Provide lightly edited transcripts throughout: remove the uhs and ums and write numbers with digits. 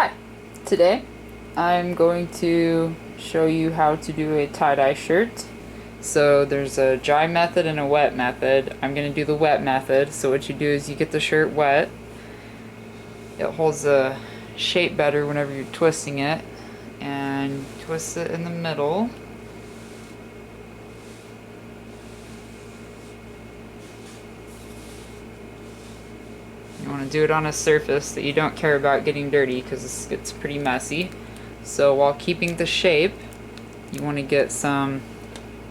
Hi, today I'm going to show you how to do a tie-dye shirt. So there's a dry method and a wet method. I'm going to do the wet method. So what you do is you get the shirt wet. It holds the shape better whenever you're twisting it, and twist it in the middle. You want to do it on a surface that you don't care about getting dirty because this gets pretty messy. So while keeping the shape, you want to get some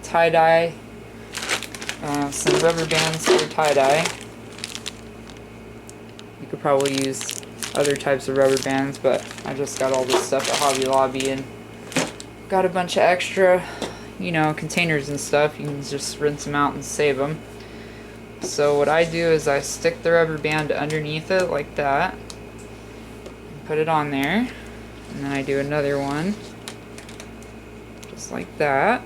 tie-dye, some rubber bands for tie-dye. You could probably use other types of rubber bands, but I just got all this stuff at Hobby Lobby and got a bunch of extra, containers and stuff. You can just rinse them out and save them. So what I do is I stick the rubber band underneath it like that, put it on there, and then I do another one just like that.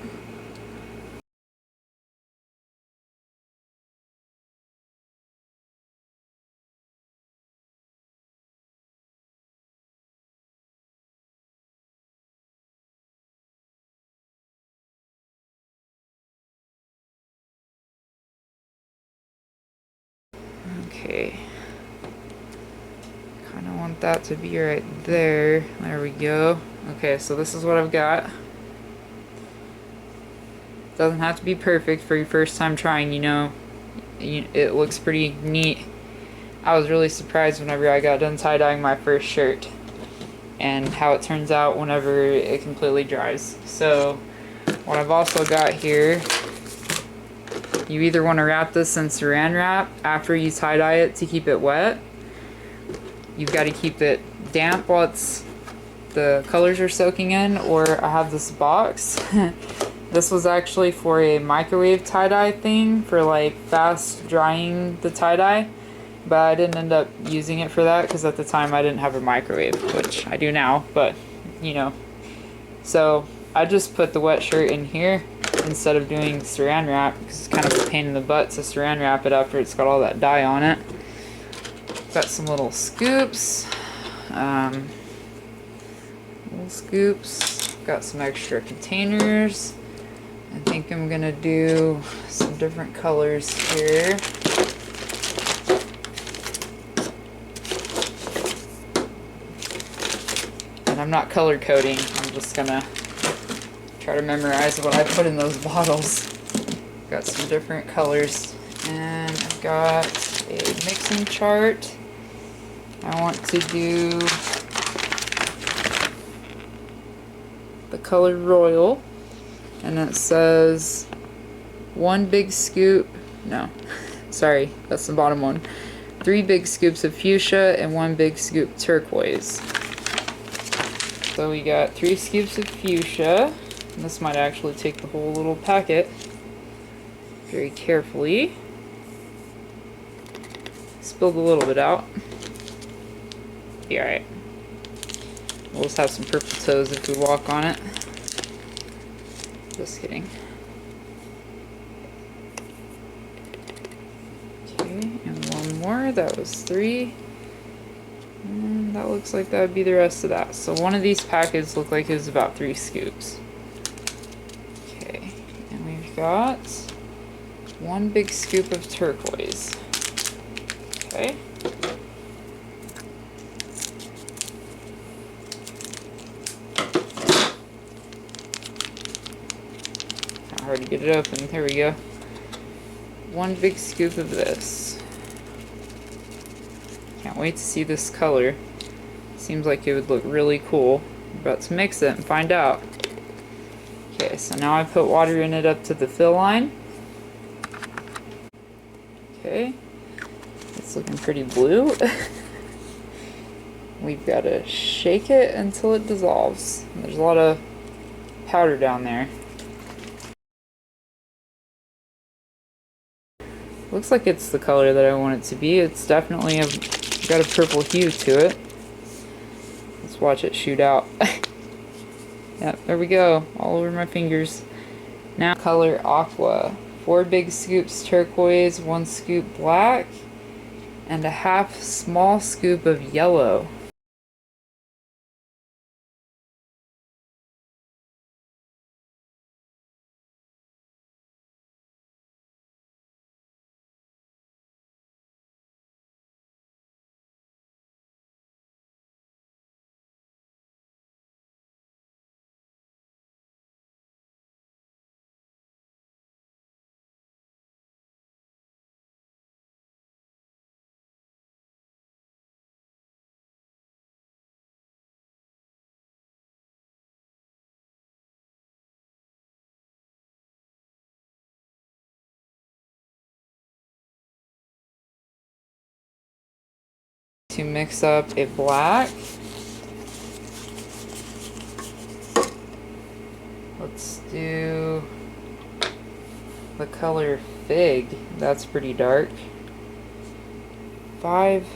Okay, kind of want that to be right there. There we go. Okay, so this is what I've got. Doesn't have to be perfect for your first time trying, it looks pretty neat. I was really surprised whenever I got done tie-dyeing my first shirt and how it turns out whenever it completely dries. So what I've also got here, you either want to wrap this in saran wrap after you tie-dye it to keep it wet. You've got to keep it damp while the colors are soaking in, or I have this box. This was actually for a microwave tie-dye thing for like fast drying the tie-dye, but I didn't end up using it for that because at the time I didn't have a microwave, which I do now, but so I just put the wet shirt in here instead of doing saran wrap because it's kind of a pain in the butt to saran wrap it after it's got all that dye on it. Got some little scoops, got some extra containers. I think I'm gonna do some different colors here. And I'm not color coding, I'm just gonna try to memorize what I put in those bottles. Got some different colors, and I've got a mixing chart. I want to do the color royal, and it says 1 big scoop, no, sorry, that's the bottom one. 3 big scoops of fuchsia and 1 big scoop turquoise. So we got 3 scoops of fuchsia, and this might actually take the whole little packet very carefully. Spilled a little bit out. Be alright. We'll just have some purple toes if we walk on it. Just kidding. Okay, and 1 more. That was 3. And that looks like that would be the rest of that. So one of these packets looked like it was about 3 scoops. Okay, and we've got 1 big scoop of turquoise. Okay. Hard to get it open. There we go. 1 big scoop of this. Can't wait to see this color. Seems like it would look really cool. I'm about to mix it and find out. Okay, so now I put water in it up to the fill line. Okay, it's looking pretty blue. We've got to shake it until it dissolves. There's a lot of powder down there. Looks like it's the color that I want it to be. It's definitely got a purple hue to it. Let's watch it shoot out. Yep, there we go. All over my fingers. Now color aqua. 4 big scoops turquoise, 1 scoop black, and a half small scoop of yellow. To mix up a black. Let's do the color Fig. That's pretty dark. 5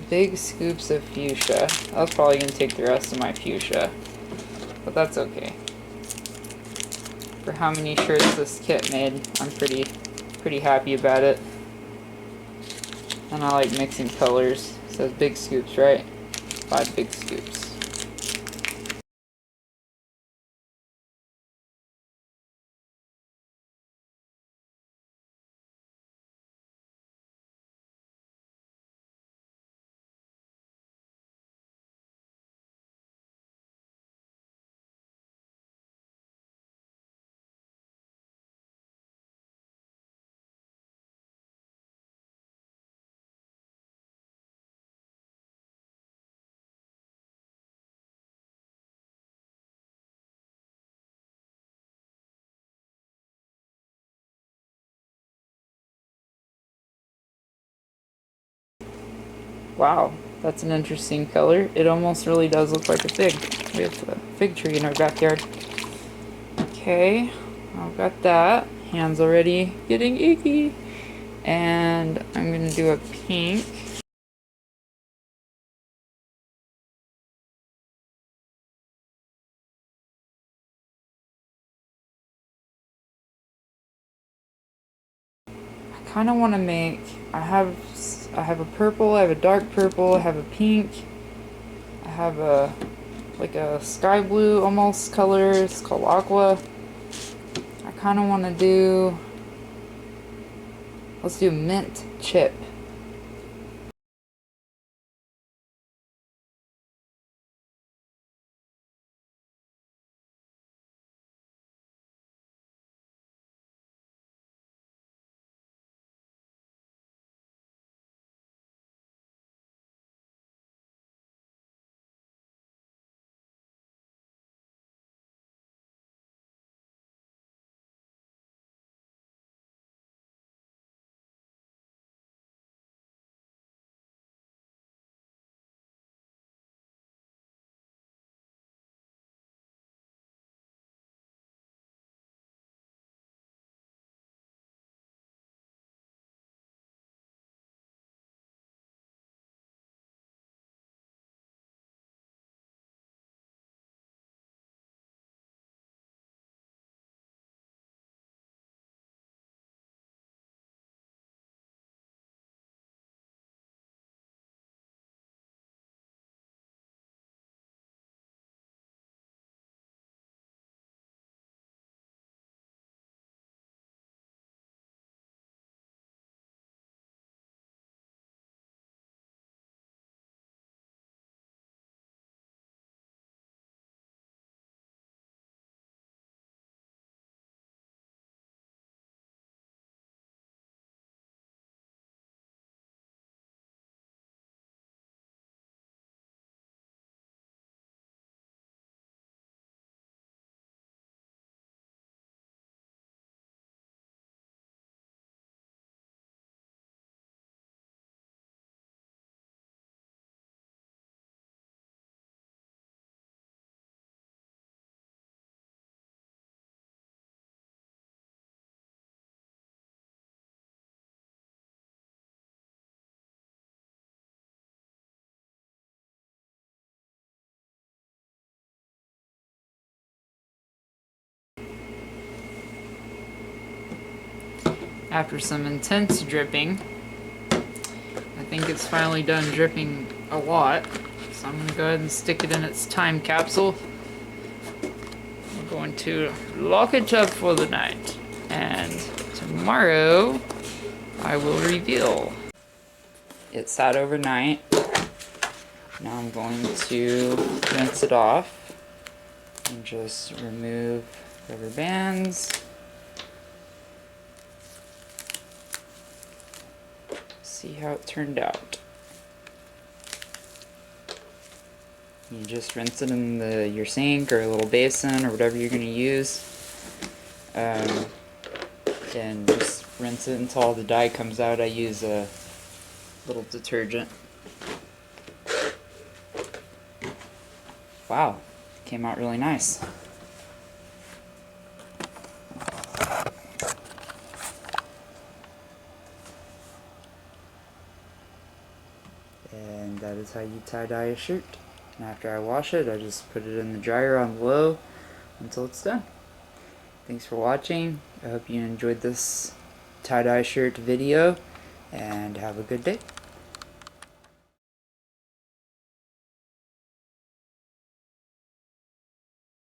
big scoops of fuchsia. I was probably going to take the rest of my fuchsia, but that's okay. For how many shirts this kit made, I'm pretty happy about it. And I like mixing colors. It says big scoops, right? 5 big scoops. Wow, that's an interesting color. It almost really does look like a fig. We have a fig tree in our backyard. Okay, I've got that. Hands already getting icky. And I'm gonna do a pink. I kind of want to make, I have a purple, I have a dark purple, I have a pink, I have a like a sky blue almost color. It's called aqua. I kind of want to do, let's do mint chip. After some intense dripping, I think it's finally done dripping a lot. So I'm going to go ahead and stick it in its time capsule. I'm going to lock it up for the night. And tomorrow, I will reveal. It sat overnight. Now I'm going to rinse it off and just remove rubber bands. See how it turned out. You just rinse it in your sink or a little basin or whatever you're going to use. And just rinse it until all the dye comes out. I use a little detergent. wow, came out really nice. And that is how you tie-dye a shirt. And after I wash it, I just put it in the dryer on low until it's done. Thanks for watching. I hope you enjoyed this tie-dye shirt video, and have a good day.